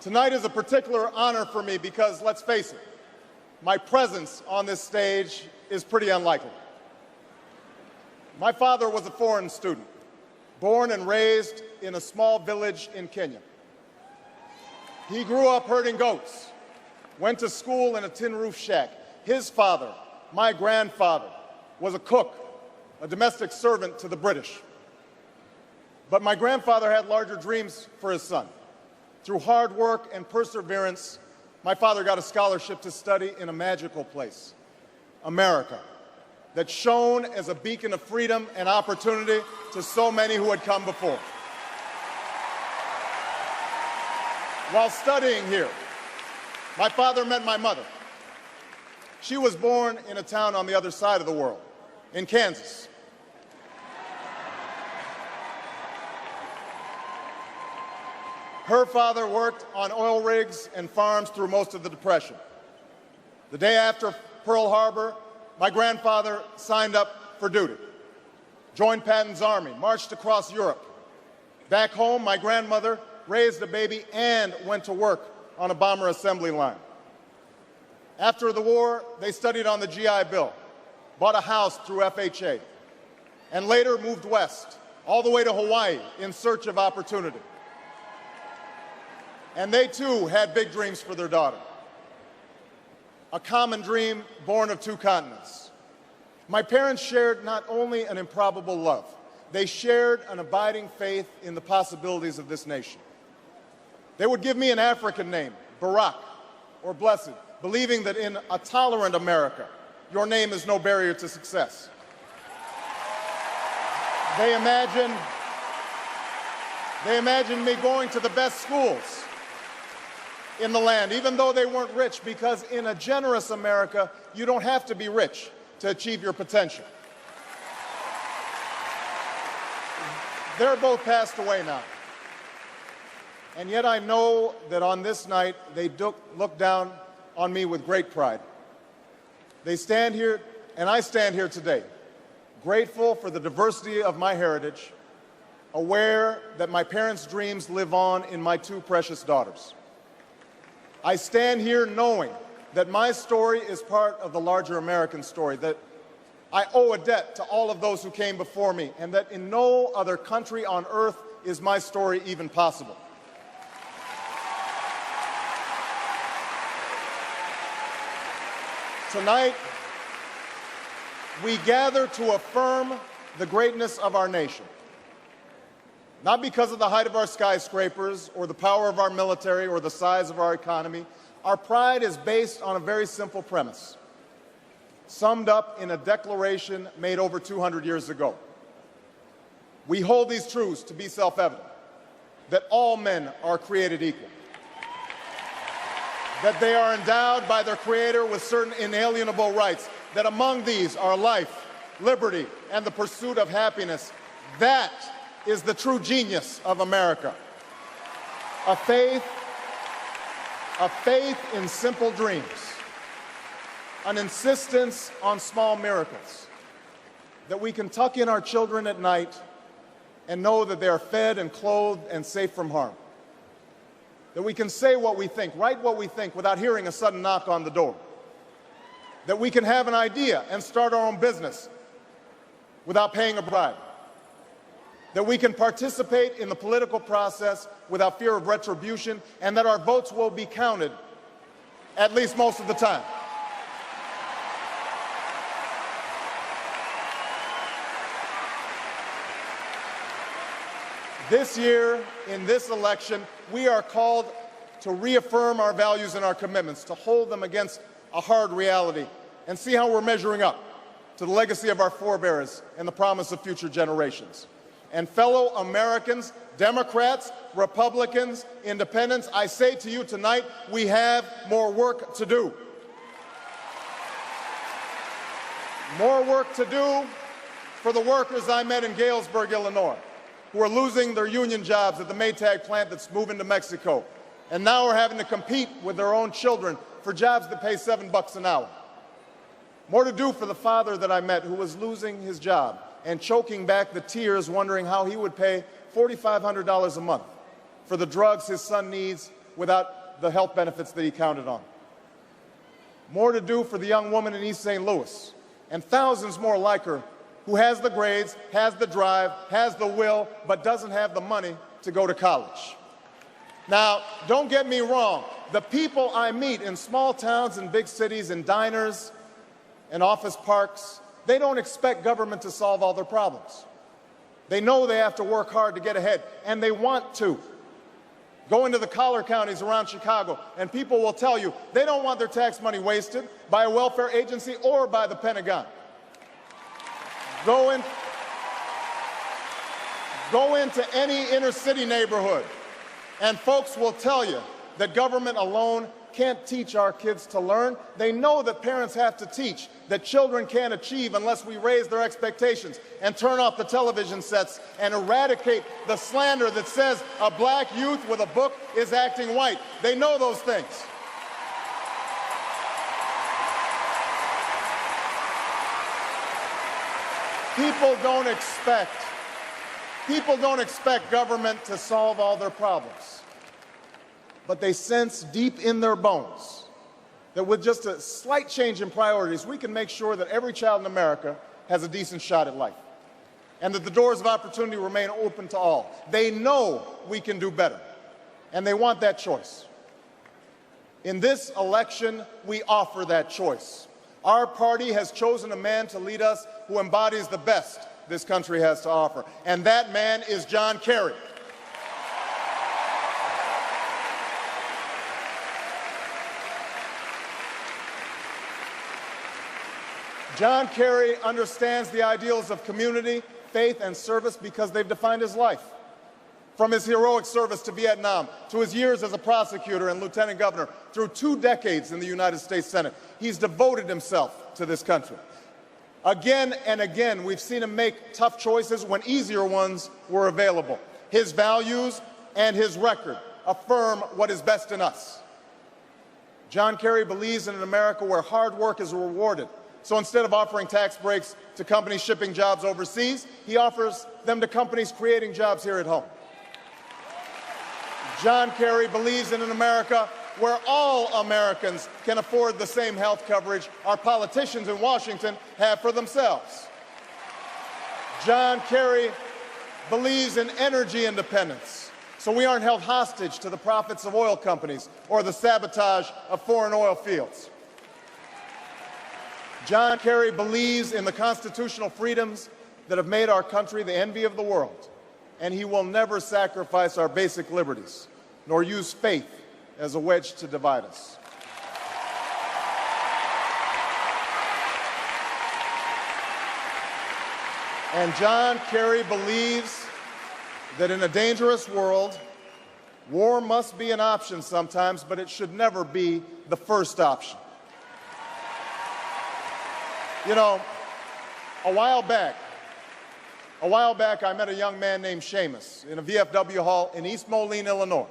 Tonight is a particular honor for me because, let's face it, my presence on this stage is pretty unlikely. My father was a foreign student, born and raised in a small village in Kenya. He grew up herding goats, went to school in a tin roof shack. His father, my grandfather, was a cook, a domestic servant to the British. But my grandfather had larger dreams for his son. Through hard work and perseverance, my father got a scholarship to study in a magical place, America, that shone as a beacon of freedom and opportunity to so many who had come before. While studying here, my father met my mother. She was born in a town on the other side of the world, in Kansas. Her father worked on oil rigs and farms through most of the Depression. The day after Pearl Harbor, my grandfather signed up for duty, joined Patton's army, marched across Europe. Back home, my grandmother raised a baby and went to work on a bomber assembly line. After the war, they studied on the GI Bill, bought a house through FHA, and later moved west, all the way to Hawaii in search of opportunity. And they too had big dreams for their daughter. A common dream born of two continents. My parents shared not only an improbable love, they shared an abiding faith in the possibilities of this nation. They would give me an African name, Barak, or Blessed, believing that in a tolerant America, your name is no barrier to success. They imagined me going to the best schools in the land, even though they weren't rich, because in a generous America, you don't have to be rich to achieve your potential. They're both passed away now. And yet I know that on this night, they look down on me with great pride. They stand here, and I stand here today, grateful for the diversity of my heritage, aware that my parents' dreams live on in my two precious daughters. I stand here knowing that my story is part of the larger American story, that I owe a debt to all of those who came before me, and that in no other country on earth is my story even possible. Tonight, we gather to affirm the greatness of our nation, not because of the height of our skyscrapers or the power of our military or the size of our economy. Our pride is based on a very simple premise, summed up in a declaration made over 200 years ago. We hold these truths to be self-evident, that all men are created equal, that they are endowed by their Creator with certain inalienable rights, that among these are life, liberty, and the pursuit of happiness. That is the true genius of America. A faith in simple dreams, an insistence on small miracles, that we can tuck in our children at night and know that they are fed and clothed and safe from harm, that we can say what we think, write what we think without hearing a sudden knock on the door, that we can have an idea and start our own business without paying a bribe, that we can participate in the political process without fear of retribution, and that our votes will be counted, at least most of the time. This year, in this election, we are called to reaffirm our values and our commitments, to hold them against a hard reality, and see how we're measuring up to the legacy of our forebears and the promise of future generations. And fellow Americans, Democrats, Republicans, Independents, I say to you tonight, we have more work to do. More work to do for the workers I met in Galesburg, Illinois, who are losing their union jobs at the Maytag plant that's moving to Mexico, and now are having to compete with their own children for jobs that pay $7 an hour. More to do for the father that I met who was losing his job and choking back the tears, wondering how he would pay $4,500 a month for the drugs his son needs without the health benefits that he counted on. More to do for the young woman in East St. Louis, and thousands more like her, who has the grades, has the drive, has the will, but doesn't have the money to go to college. Now, don't get me wrong. The people I meet in small towns and big cities, in diners and office parks, they don't expect government to solve all their problems. They know they have to work hard to get ahead, and they want to. Go into the collar counties around Chicago, and people will tell you they don't want their tax money wasted by a welfare agency or by the Pentagon. Go into any inner city neighborhood, and folks will tell you that government alone can't teach our kids to learn. They know that parents have to teach, that children can't achieve unless we raise their expectations and turn off the television sets and eradicate the slander that says a black youth with a book is acting white. They know those things. People don't expect government to solve all their problems. But they sense deep in their bones that with just a slight change in priorities, we can make sure that every child in America has a decent shot at life, and that the doors of opportunity remain open to all. They know we can do better, and they want that choice. In this election, we offer that choice. Our party has chosen a man to lead us who embodies the best this country has to offer, and that man is John Kerry. John Kerry understands the ideals of community, faith, and service because they've defined his life. From his heroic service to Vietnam, to his years as a prosecutor and lieutenant governor, through 2 decades in the United States Senate, he's devoted himself to this country. Again and again, we've seen him make tough choices when easier ones were available. His values and his record affirm what is best in us. John Kerry believes in an America where hard work is rewarded. So instead of offering tax breaks to companies shipping jobs overseas, he offers them to companies creating jobs here at home. John Kerry believes in an America where all Americans can afford the same health coverage our politicians in Washington have for themselves. John Kerry believes in energy independence, so we aren't held hostage to the profits of oil companies or the sabotage of foreign oil fields. John Kerry believes in the constitutional freedoms that have made our country the envy of the world, and he will never sacrifice our basic liberties, nor use faith as a wedge to divide us. And John Kerry believes that in a dangerous world, war must be an option sometimes, but it should never be the first option. You know, a while back, I met a young man named Seamus in a VFW hall in East Moline, Illinois.